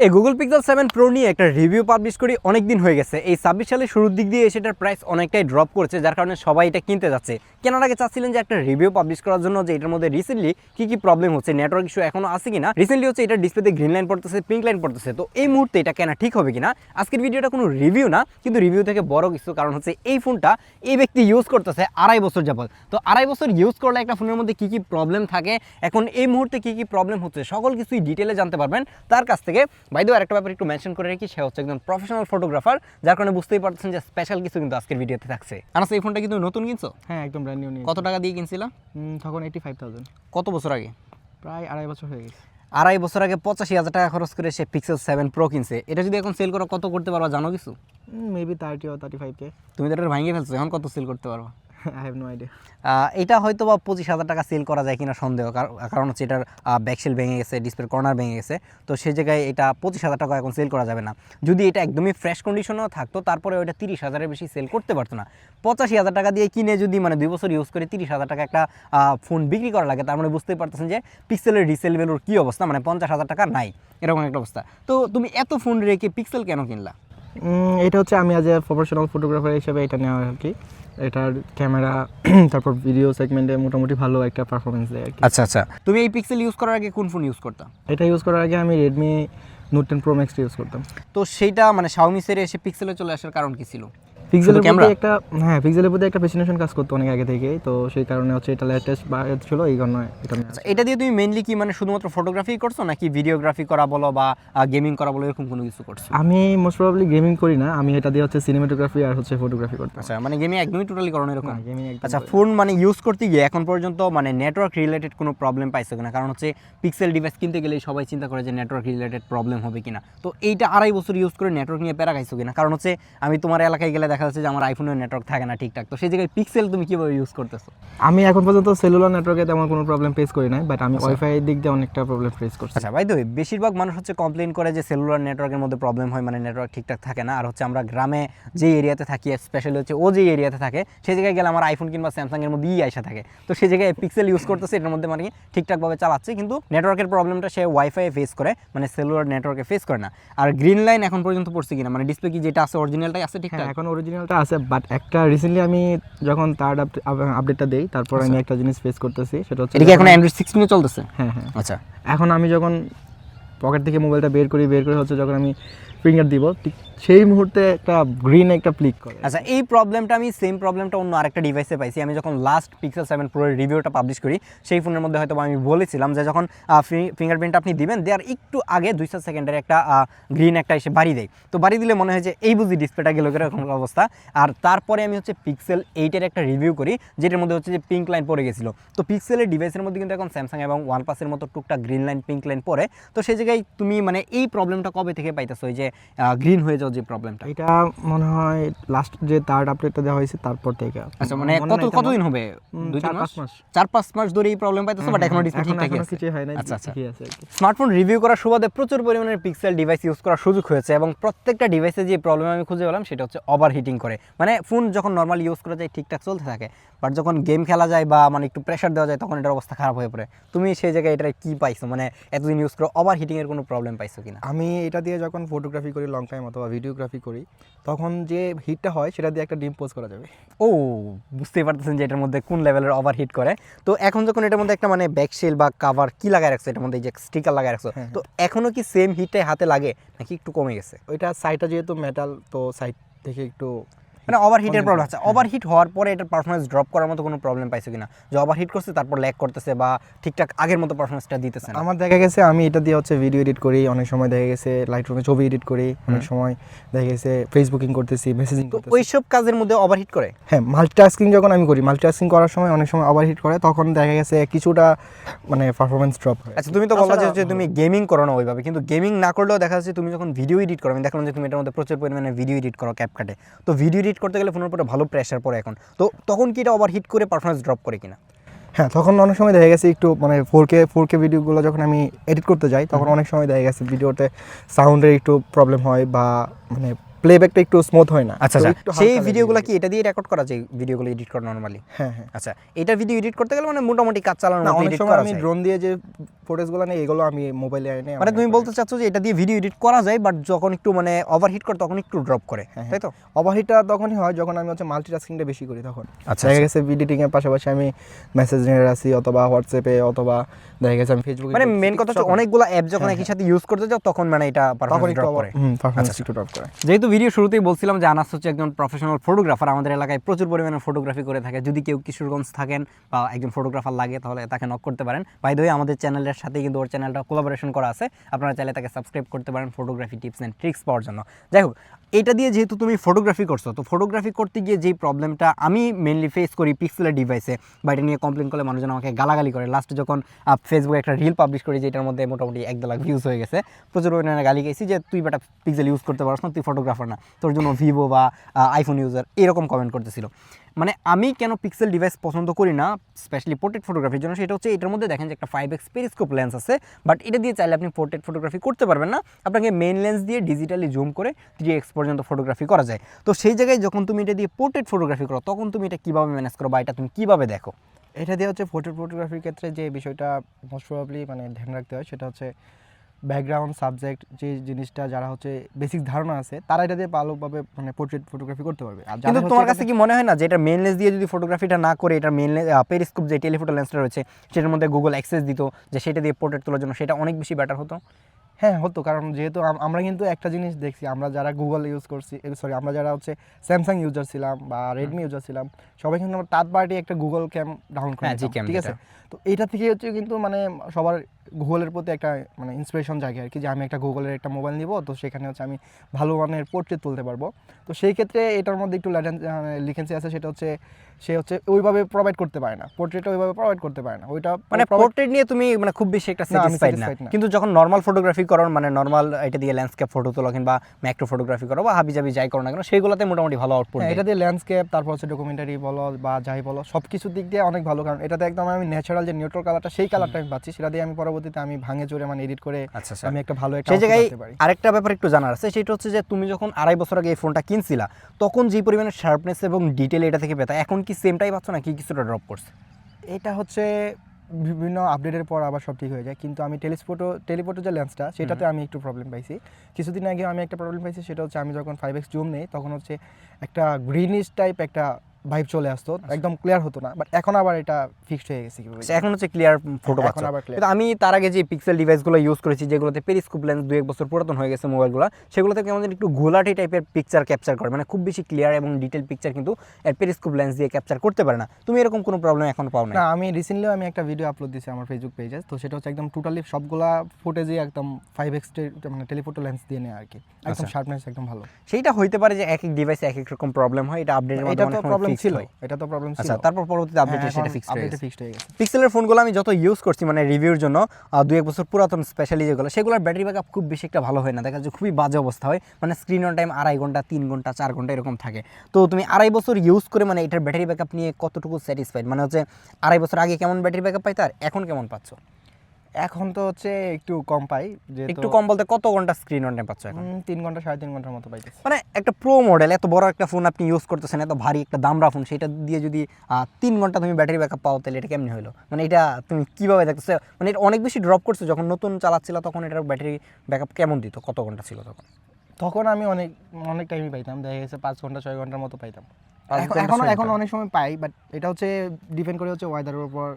এই Google pixel 7 pro নিয়ে একটা রিভিউ পাবলিশ করি অনেক দিন হয়ে গেছে। এই 26 সালের শুরুর দিক দিয়ে সেটার প্রাইস অনেকটাই ড্রপ করেছে, যার কারণে সবাই এটা কিনতে যাচ্ছে। কেনার আগে চাচ্ছিলেন যে একটা রিভিউ পাবলিশ করার জন্য যে এটার মধ্যে রিসেন্টলি কি প্রবলেম হচ্ছে, নেটওয়ার্ক ইস্যু এখনো আছে কিনা, রিসেন্টলি হচ্ছে এটা ডিসপ্লেতে গ্রিন লাইন পড়তেছে, পিঙ্ক লাইন পড়তেছে, তো এই মুহূর্তে এটা কেনা ঠিক হবে কিনা। আজকের ভিডিওটা কোনো রিভিউ না, কিন্তু রিভিউ থেকে বড় কিছু, কারণ হচ্ছে এই ফোনটা এই ব্যক্তি ইউজ করতেছে 2.5 বছর যাবত। তো 2.5 বছর ইউজ করলে একটা ফোনের মধ্যে কি প্রবলেম থাকে, এখন এই মুহূর্তে কি প্রবলেম হচ্ছে, সকল কিছুই ডিটেলে জানতে পারবেন তার কাছ থেকে। বাই দ্য ওয়ে আরেকটা ব্যাপার একটু মেনশন করে রাখি, সে হচ্ছে একজন প্রফেশনাল ফটোগ্রাফার, যার কারণে বুঝতেই পারছেন যে স্পেশাল কিছু কিন্তু আজকের ভিডিওতে থাকছে। আনাস, এই ফোনটা কিন্তু নতুন কিনছো? হ্যাঁ, একদম ব্র্যান্ড নিউ। কত টাকা দিয়ে কিনছিলা? তখন 85,000। কত বছর আগে? প্রায় 2.5 বছর হয়ে গেছে। 2.5 বছর আগে 85,000 টাকা খরচ করে সে পিক্সেল 7 প্রো কিনছে। এটা যদি এখন সেল করো কত করতে পারবা জানো কিছু? Maybe 30 or 35K। তুমি তো এটা ভাঙিয়ে ফেলছো, এখন কত সেল করতে পারবা? I have no idea. এটা হয়তো বা 25,000 টাকা সেল করা যায় কিনা সন্দেহ, কারণ হচ্ছে এটার ব্যাকশেল ভেঙে গেছে, ডিসপ্লের কর্নার ভেঙে গেছে, তো সেই জায়গায় এটা 25,000 টাকা এখন সেল করা যাবে না। যদি এটা একদমই ফ্রেশ কন্ডিশনেও থাকতো তারপরে ওইটা 30,000-এর বেশি সেল করতে পারতো না। 85,000 টাকা দিয়ে কিনে যদি 2 বছর ইউজ করে 30,000 টাকা একটা ফোন বিক্রি করা লাগে, তার মানে বুঝতেই পারতেছেন যে পিক্সেলের রিসেল ভ্যালুর কী অবস্থা, মানে 50,000 টাকা নাই, এরকম একটা অবস্থা। তো তুমি এত ফোন রেখে পিক্সেল কেন কিনলা? এটা হচ্ছে আমি আজ এ প্রফেশনাল ফটোগ্রাফার হিসেবে এটা নেওয়া আর কি। এটার ক্যামেরা তারপর ভিডিও সেগমেন্টে মোটামুটি ভালো একটা পারফরমেন্স দেয় আর কি। আচ্ছা, তুমি এই পিক্সেল ইউজ করার আগে কোন ফোন ইউজ করতা? এটা ইউজ করার আগে আমি Redmi note 10 pro max use করতাম। তো সেইটা মানে শাওমি সেরে এসে পিক্সেলে চলে আসার কারণ কি ছিল? পিক্সেলের প্রতি একটা পিক্সেলের প্রতি একটা ফ্যাসিনেশন কাজ করতো অনেক আগে থেকেই, তো সেই কারণে হচ্ছে এটা লেটেস্ট ছিল, এই কারণে এটা। আচ্ছা, এটা দিয়ে তুমি মেইনলি কি মানে শুধুমাত্র ফটোগ্রাফি করছো নাকি ভিডিওগ্রাফি করা বলো বা গেমিং করা বলো, এরকম কোনো কিছু করছো? আমি মোস্ট প্রবাবলি গেমিং করি না, আমি এটা দিয়ে হচ্ছে সিনেমাটোগ্রাফি আর হচ্ছে ফটোগ্রাফি করতে। আচ্ছা, মানে গেমিং একদমই টোটালি করো না এরকম? গেমিং একদম। আচ্ছা, ফোন মানে ইউজ করতে গিয়ে এখন পর্যন্ত মানে নেটওয়ার্ক রিলেটেড কোনো প্রবলেম পাইছো কিনা? কারণ হচ্ছে পিক্সেল ডিভাইস কিনতে গেলে সবাই চিন্তা করে যে নেটওয়ার্ক রিলেটেড প্রবলেম হবে কিনা। তো এইটা 2.5 বছর ইউজ করে নেটওয়ার্ক নিয়ে প্যারা খাইছো কিনা? কারণ হচ্ছে আমি তোমার এলাকায় গেলে দেখা যাচ্ছে যে আমার আইফোনের নেটওয়ার্ক থাকে না ঠিকঠাক, তো সেই জায়গায় পিক্সেল তুমি কিভাবে ইউজ করতেছো? আমি এখন পর্যন্ত সেলুলার নেটওয়ার্কে তেমন কোনো প্রবলেম ফেস করি নাই, বাট আমি ওয়াইফাই দিক দিয়ে অনেকটা প্রবলেম ফেস করছি। আচ্ছা, বাই দ্য ওয়ে বেশিরভাগ মানুষ হচ্ছে কমপ্লেইন করে যে সেলুলার নেটওয়ার্কের মধ্যে প্রবলেম হয়, মানে নেটওয়ার্ক ঠিকঠাক থাকে না। আর হচ্ছে আমরা গ্রামে যে এরিয়াতে থাকি, স্পেশালি হচ্ছে ও যে এরিয়াতে থাকে, সেই জায়গায় গেলে আমার আইফোন কিংবা স্যামসাংয়ের মধ্যেই আইসা থাকে, তো সেই জায়গায় পিক্সেল ইউজ করতেছে, এটার মধ্যে মানে ঠিকঠাকভাবে চালাচ্ছে, কিন্তু নেটওয়ার্কের প্রবলেমটা সে ওয়াইফাই ফেস করে, মানে সেলুলার নেটওয়ার্কে ফেস করে না। আর গ্রিন লাইন এখন পর্যন্ত পড়ছে কিনা, মানে ডিসপ্লে কি যেটা আছে অরিজিনালটাই আছে ঠিকঠাক? এখন অরিজিনালটা আছে, বাট একটা রিসেন্টলি আমি যখন থার্ড আপডেটটা দেই তারপর আমি একটা জিনিস ফেস করতেছি, সেটা হচ্ছে এটা কি এখন অ্যান্ড্রয়েড 16 এ চলতেছে? হ্যাঁ। আচ্ছা, এখন আমি যখন পকেট থেকে মোবাইলটা বের করি হচ্ছে যখন আমি ফিঙ্গার দিব, ঠিক সেই মুহূর্তে একটা গ্রিন একটা ক্লিক করে। আচ্ছা, এই প্রবলেমটা আমি সেম প্রবলেমটা অন্য আরেকটা ডিভাইসে পাইছি। আমি যখন লাস্ট পিক্সেল 7 প্রো এর রিভিউটা পাবলিশ করি, সেই ফোনের মধ্যে হয়তো আমি বলেছিলাম যে যখন ফিঙ্গারপ্রিন্ট আপনি দিবেন দেওয়ার একটু আগে 2 সেকেন্ডের একটা গ্রিন একটা এসে বাড়ি দেয়, তো বাড়ি দিলে মনে হয় যে এই বুঝি ডিসপ্লেটা গেল এরকম অবস্থা। আর তারপরে আমি হচ্ছে পিক্সেল 8-এর একটা রিভিউ করি, যেটার মধ্যে হচ্ছে যে পিঙ্ক লাইন পড়ে গেছিলো। তো পিক্সেলের ডিভাইসের মধ্যে কিন্তু এখন স্যামসাং এবং ওয়ানপ্লাসের মতো টুকটাক গ্রিন লাইন পিঙ্ক লাইন পড়ে, তো সেই জায়গায় তুমি মানে এই প্রবলেমটা কবে থেকে পাইতেছো, এই যে গ্রিন হয়ে যাও যে প্রবলেমটা? এটা মনে হয় লাস্ট যে থার্ড আপডেটটা দেওয়া হয়েছে তারপর থেকে। আচ্ছা, মানে কতদিন হবে? 4-5 মাস। 4-5 মাস ধরে এই প্রবলেম পাইতেছো, বাট এখনো ডিসপ্লে ঠিকঠাকই আছে? কিছু হয় না। আচ্ছা, ঠিকই আছে। স্মার্টফোন রিভিউ করার সুবাদে প্রচুর পরিমাণের পিক্সেল ডিভাইস ইউজ করার সুযোগ হয়েছে, এবং প্রত্যেকটা ডিভাইসে যে প্রবলেম আমি খুঁজে পেলাম সেটা হচ্ছে ওভারহিটিং করে। মানে ফোন যখন নর্মাল ইউজ করা যায় ঠিকঠাক চলতে থাকে, বাট যখন গেম খেলা যায় বা মানে একটু প্রেশার দেওয়া যায় তখন এটার অবস্থা খারাপ হয়ে পড়ে। তুমি সেই জায়গায় এটা কি পাইছো, মানে এতদিন ইউজ করে ওভারহিটিংয়ের কোনো প্রবলেম পাইছো কিনা? আমি এটা দিয়ে যখন ফটোগ্রাফি করি লং টাইম অথবা ভিডিওগ্রাফি করি, তখন যে হিটটা হয় সেটা দিয়ে একটা ডিম পোজ করা যাবে। ও, বুঝতেই পারতেছেন যে এটার মধ্যে কোন লেভেলের ওভারহিট করে। তো এখন যখন এটার মধ্যে একটা মানে ব্যাকশেল বা কাভার কি লাগায় রাখছো, এটার মধ্যে যে স্টিকার লাগায় রাখছো, তো এখনো কি সেম হিটটাই হাতে লাগে নাকি একটু কমে গেছে? ওইটা সাইডটা যেহেতু মেটাল, তো সাইড থেকে একটু মানে ওভারহিটের প্রবলেম আছে। ওভারহিট হওয়ার পরে এটার পারফরমেন্স ড্রপ করার মতো কোনো প্রবলেম পাইছো কিনা, যে ওভারহিট করছে তারপর ল্যাগ করতেছে বা ঠিকঠাক আগের মতো পারফরমেন্সটা দিতেছে না? আমার দেখা গেছে আমি এটা দিয়ে হচ্ছে ভিডিও এডিট করি, অনেক সময় দেখা গেছে লাইটরুমে ছবি এডিট করি, অনেক সময় দেখা গেছে ফেসবুকিং করতেছি, মেসেজিং করতেছি। ওইসব কাজের মধ্যে ওভারহিট করে? হ্যাঁ, মাল্টিটাস্কিং যখন আমি করি, মাল্টিটাস্কিং করার সময় অনেক সময় ওভারহিট করে, তখন দেখা গেছে কিছুটা মানে পারফরমেন্স ড্রপ হয়। আচ্ছা, তুমি তো বললা যে তুমি গেমিং করো না ওইভাবে, কিন্তু গেমিং না করলেও দেখা যাচ্ছে তুমি যখন ভিডিও এডিট করো, আমি দেখলাম যে তুমি এটার মধ্যে প্রচুর পরিমাণে ভিডিও এডিট করো ক্যাপকাটে, তো ভিডিও এডিট করতে গেলে ফোনের উপরে ভালো প্রেশার পড়ে এখন, তো তখন কি এটা ওভারহিট করে পারফরমেন্স ড্রপ করে কিনা? হ্যাঁ, তখন অনেক সময় দেখা গেছে একটু মানে 4K ভিডিওগুলো যখন আমি এডিট করতে যাই, তখন অনেক সময় দেখা গেছে ভিডিওতে সাউন্ডের একটু প্রবলেম হয় বা মানে প্লেব্যাকটা একটু স্মুথ হয় না। আচ্ছা তো আচ্ছা, একটু সেই হালকা লাগে ভিডিওগুলো video। কি এটা দিয়ে রেকর্ড করা যায়, ভিডিওগুলো এডিট করা নরমালি? হ্যাঁ হ্যাঁ। আচ্ছা, এটা ভিডিও এডিট করতে গেলে মানে মোটামুটি কাজ চালানোর না মতো অনেক এডিট সময় করা আমি যায়। ড্রোন দিয়ে যে ফুটেজগুলো নেই এগুলো আমি মোবাইলে এনে মানে তুমি বলতে চাচ্ছ যে এটা দিয়ে ভিডিও এডিট করা যায়, বাট যখন একটু মানে ওভারহিট করে তখন একটু ড্রপ করে, তাই তো? ওভারহিটটা তখনই হয় যখন আমি হচ্ছে মাল্টিটাস্কিংটা বেশি করি তখন। আচ্ছা, দেখা গেছে এডিটিং এর পাশাপাশি আমি মেসেঞ্জারে আছি অথবা হোয়াটসঅ্যাপে অথবা দেখা গেছে আমি ফেসবুকে, মানে মেন কথা হচ্ছে অনেকগুলো অ্যাপ যখন একই সাথে ইউজ করতে যাও তখন মানে এটা তখন পারফরম্যান্স একটু ড্রপ করে। পারফরম্যান্স একটু ড্রপ করে। যেহেতু ভিডিও শুরুতেই বলছিলাম যে আনাস হচ্ছে একজন প্রফেশনাল ফটোগ্রাফার, আমাদের এলাকায় প্রচুর পরিমাণে ফটোগ্রাফি করে থাকে। যদি কেউ কিশোরগঞ্জ থাকেন বা একজন ফটোগ্রাফার লাগে তাহলে তাকে নক করতে পারেন। বাই দ্য ওয়ে আমাদের চ্যানেলের সাথে কিন্তু ওর চ্যানেলটা কোলাবোরেশন করা আছে, আপনারা চাইলে তাকে সাবস্ক্রাইব করতে পারেন ফটোগ্রাফি টিপস অ্যান্ড ট্রিক্স পাওয়ার জন্য। যাই হোক, এটা দিয়ে যেহেতু তুমি ফটোগ্রাফি করছো, তো ফটোগ্রাফি করতে গিয়ে যেই প্রবলেমটা আমি মেনলি ফেস করি পিক্সেলের ডিভাইসে, বা এটা নিয়ে কমপ্লেন করলে মানুষজন আমাকে গালাগালি করে। লাস্ট যখন ফেসবুকে একটা রিল পাবলিশ করি যেটার মধ্যে মোটামুটি 1 লাখ ভিউজ হয়ে গেছে, প্রচুর পরিমাণে গালি গেছি যে তুই বেটা পিক্সেল ইউজ করতে পারছ না, তুই ফটোগ্রাফার না, তোর জন্য ভিভো বা আইফোন ইউজার, এরকম কমেন্ট করতেছিল। মানে আমি কেন পিক্সেল ডিভাইস পছন্দ করি না স্পেশালি পোর্ট্রেট ফটোগ্রাফির জন্য, সেটা হচ্ছে এটার মধ্যে দেখেন যে একটা 5x পেরিস্কোপ লেন্স আছে, বাট এটা দিয়ে চাইলে আপনি পোর্ট্রেট ফটোগ্রাফি করতে পারবেন না। আপনাকে মেইন লেন্স দিয়ে ডিজিটালি জুম করে 3x পর্যন্ত ফটোগ্রাফি করা যায়। তো সেই জায়গায় যখন তুমি এটা দিয়ে পোর্ট্রেট ফটোগ্রাফি করো তখন তুমি এটা কীভাবে ম্যানেজ করো বা এটা তুমি কীভাবে দেখো? এটা দিয়ে হচ্ছে ফটোগ্রাফির ক্ষেত্রে যে বিষয়টা মোস্ট প্রবাবলি মানে ধ্যান রাখতে হয় সেটা হচ্ছে ব্যাকগ্রাউন্ড সাবজেক্ট, যে জিনিসটা যারা হচ্ছে বেসিক ধারণা আছে তারা এটা দিয়ে ভালোভাবে মানে পোর্ট্রেট ফটোগ্রাফি করতে পারবে। আর কিন্তু তোমার কাছে কি মনে হয় না যে এটা মেইন লেন্স দিয়ে যদি ফটোগ্রাফিটা না করে এটা মেইন পেরিস্কোপ যে টেলিফোটো লেন্সটা রয়েছে সেটার মধ্যে গুগল অ্যাক্সেস দিত, যে সেটা দিয়ে পোর্ট্রেট তোলার জন্য সেটা অনেক বেশি বেটার হতো? হ্যাঁ হতো, কারণ যেহেতু আমরা কিন্তু একটা জিনিস দেখছি, আমরা যারা গুগল ইউজ করছি, সরি আমরা যারা হচ্ছে স্যামসাং ইউজার ছিলাম বা রেডমি ইউজার ছিলাম, সবাই কিন্তু আমরা থার্ড পার্টি একটা গুগল ক্যাম ডাউন করে নিতাম, ঠিক আছে? তো এটা থেকে হচ্ছে কিন্তু মানে সবার গুগলের প্রতি একটা মানে ইন্সপিরেশন জাগে আর কি, যে আমি একটা গুগলের একটা মোবাইল নিব, তো সেখানে হচ্ছে আমি ভালো মানের পোর্ট্রেট তুলতে পারবো। তো সেই ক্ষেত্রে এটার মধ্যে একটু লিখেন্সি আছে, সেটা হচ্ছে সে হচ্ছে ওইভাবে প্রোভাইড করতে পারে না, পোর্ট্রেটটা ওইভাবে প্রোভাইড করতে পারে না। ওইটা মানে পোর্ট্রেট নিয়ে তুমি মানে খুব বেশি একটা স্যাটিসফাইড না, কিন্তু যখন নর্মাল ফটোগ্রাফি করো মানে নর্মাল এটা দিয়ে ল্যান্ডস্কেপ ফটো তোলো কিংবা ম্যাক্রো ফটোগ্রাফি করো বা হাবিজাবি যাই করো না কেন সেগুলোতে মোটামুটি ভালো আউটপুট। এটা দিয়ে ল্যান্ডস্কেপ, তারপর হচ্ছে ডকুমেন্টারি বলো বা যাই বলো সব কিছুর দিক দিয়ে অনেক ভালো, কারণ এটাতে একদম আমি ন্যাচারাল যে নিউট্রাল কালারটা সেই কালারটা আমি পাচ্ছি, সেটা দিয়ে আমি পরবর্তীতে আমি ভাঙে চড়ে মানে এডিট করে আমি একটা ভালো একটা সেই জায়গায় আরেকটা ব্যাপার একটু জানার আছে, সেটা হচ্ছে যে তুমি যখন 2.5 বছর আগে এই ফোনটা কিনছিলা তখন যে পরিমাণে শার্পনেস এবং ডিটেল এটা থেকে পেতা, এখন কি সেমটাই পাচ্ছ না কি কিছুটা ড্রপ করছে? এটা হচ্ছে বিভিন্ন আপডেটের পর আবার সব ঠিক হয়ে যায়, কিন্তু আমি টেলিফোটো যে লেন্সটা সেটাতে আমি একটু প্রবলেম পাইছি। কিছুদিন আগে আমি একটা প্রবলেম পাইছি, সেটা হচ্ছে আমি যখন 5x জুম নেই তখন হচ্ছে একটা গ্রিনিশ টাইপ একটা ভাইব চলে আসতো, একদম ক্লিয়ার হতো না, বাট এখন আবার এটা ফিক্সড হয়ে গেছে। এখন হচ্ছে ক্লিয়ার ফটো পাচ্ছ। কিন্তু আমি তার আগে যে পিক্সেল ডিভাইসগুলো ইউজ করেছি যেগুলোতে পেরিস্কোপ লেন্স 2-1 বছর পুরাতন হয়ে গেছে মোবাইলগুলো, সেগুলোতে কেমন একটু ঘোলাটি টাইপের পিকচার ক্যাপচার করে, মানে খুব বেশি ক্লিয়ার এবং ডিটেল পিকচার কিন্তু এর পেরিস্কোপ লেন্স দিয়ে ক্যাপচার করতে পারে না। তুমি এরকম কোনো প্রবলেম এখন পাও না? না, আমি রিসেন্টলি আমি একটা ভিডিও আপলোড দিয়েছি আমার ফেসবুক পেজে, তো সেটা হচ্ছে একদম টোটালি সবগুলা ফুটেজই একদম 5x মানে টেলিফোটো লেন্স দিয়ে নেয় আর কি, একদম শার্পনেস একদম ভালো। সেইটা হইতে পারে যে এক এক ডিভাইসে এক এক রকম প্রবলেম হয়, এটা আপডেটের মধ্যে অনেক প্রবলেম ছিল, এটা তো প্রবলেম ছিল। আচ্ছা, তারপর পরবর্তীতে আপডেটে সেটা ফিক্সড হয়ে গেছে। পিক্সেলের ফোনগুলো আমি যত ইউজ করছি মানে রিভিউর জন্য 2-1 বছর পুরাতন স্পেশালি যেগুলো, সেগুলোর ব্যাটারি ব্যাকআপ খুব বেশি একটা ভালো হয় না, দেখা যাচ্ছে খুবই বাজে অবস্থা হয়, মানে স্ক্রিন অন টাইম 2.5 ঘন্টা 3 ঘন্টা 4 ঘন্টা এরকম থাকে। তো তুমি 2.5 বছর ইউজ করে মানে এটার ব্যাটারি ব্যাকআপ নিয়ে কতটুকু স্যাটিসফাইড, মানে হচ্ছে 2.5 বছর আগে কেমন ব্যাটারি ব্যাকআপ পাইতে আর এখন কেমন পাচ্ছ? এখন তো হচ্ছে একটু কম পাই, যে একটু কম বলতে কত ঘন্টা স্ক্রিন অন টাইম পাচ্ছ এখন? 3 ঘন্টা 3.5 ঘন্টার মতো পাইতেছি। মানে একটা প্রো মডেল এত বড় একটা ফোন আপনি ইউজ করতেছেন, এত ভারী একটা দামরা ফোন, সেটা দিয়ে যদি 3 ঘন্টা তুমি ব্যাটারি ব্যাকআপ পাও তাহলে এটা কেমনি হলো? মানে এটা তুমি কিভাবে দেখতেছো? মানে এটা অনেক বেশি ড্রপ করছো, যখন নতুন চালাচ্ছিল তখন এটার ব্যাটারি ব্যাকআপ কেমন দিত, কত ঘন্টা ছিল তখন? তখন আমি অনেক টাইমই পাইতাম, দেখা গেছে 5 ঘন্টা 6 ঘন্টার মতো পাইতাম। এখন অনেক সময় পাই, বাট এটা হচ্ছে ডিপেন্ড করে হচ্ছে ওয়েদারের উপর,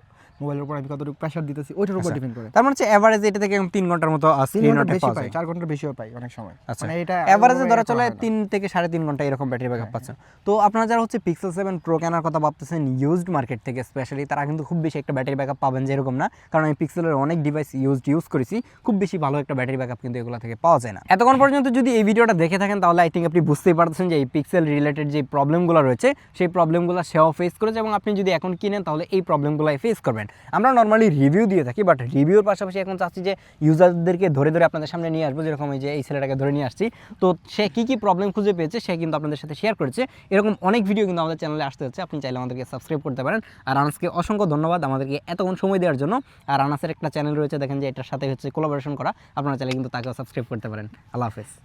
মোবাইলের উপর আমি কতটুকু প্রেসার দিতেছি ওইটার উপর ডিপেন্ড করে। তার মানে হচ্ছে এভারেজে এটা থেকে 3 ঘন্টার মতো স্ক্রিন অন টাইম পাওয়া যায়, 4 ঘন্টার বেশিও পাই অনেক সময়। মানে এটা এভারেজে ধরা চলে 3 থেকে 3.5 ঘন্টা এরকম ব্যাটারি ব্যাকআপ পাচ্ছেন। তো আপনারা যারা হচ্ছে পিক্সেল 7 প্রো কেনার কথা ভাবতেছেন ইউজড মার্কেট থেকে স্পেশালি, তারা কিন্তু খুব বেশি একটা ব্যাটারি ব্যাকআপ পাবেন যেরকম না, কারণ আমি পিক্সেলের অনেক ডিভাইস ইউজ করেছি, খুব বেশি ভালো একটা ব্যাটারি ব্যাকআপ কিন্তু এগুলো থেকে পাওয়া যায় না। এতক্ষণ পর্যন্ত যদি এই ভিডিওটা দেখে থাকেন তাহলে আই থিঙ্ক আপনি বুঝতেই পারতেছেন যে এই পিক্সেল রিলেটেড যে প্রবলেমগুলো রয়েছে সেই প্রবলেমগুলো সেও ফেস করেছে, এবং আপনি যদি এখন কিনেন তাহলে এই প্রবলেমগুলোই ফেস করবেন। আমরা নর্মালি রিভিউ দিয়ে থাকি, বাট রিভিউর পাশাপাশি এখন চাচ্ছি যে ইউজারদেরকে ধরে ধরে আপনাদের সামনে নিয়ে আসবো, যেরকম এই যে এই ছেলেটাকে ধরে নিয়ে আসছি, তো সে কী প্রবলেম খুঁজে পেয়েছে সে কিন্তু আপনাদের সাথে শেয়ার করেছে। এরকম অনেক ভিডিও কিন্তু আমাদের চ্যানেলে আসতে হচ্ছে, আপনি চাইলে আমাদেরকে সাবস্ক্রাইব করতে পারেন। আর আনাসকে অসংখ্য ধন্যবাদ আমাদেরকে এতক্ষণ সময় দেওয়ার জন্য। আর আনাসের একটা চ্যানেল রয়েছে দেখেন যে এটার সাথে হচ্ছে কোলাবোরেশন করা, আপনারা চাইলে কিন্তু তাকেও সাবস্ক্রাইব করতে পারেন। আল্লাহ হাফেজ।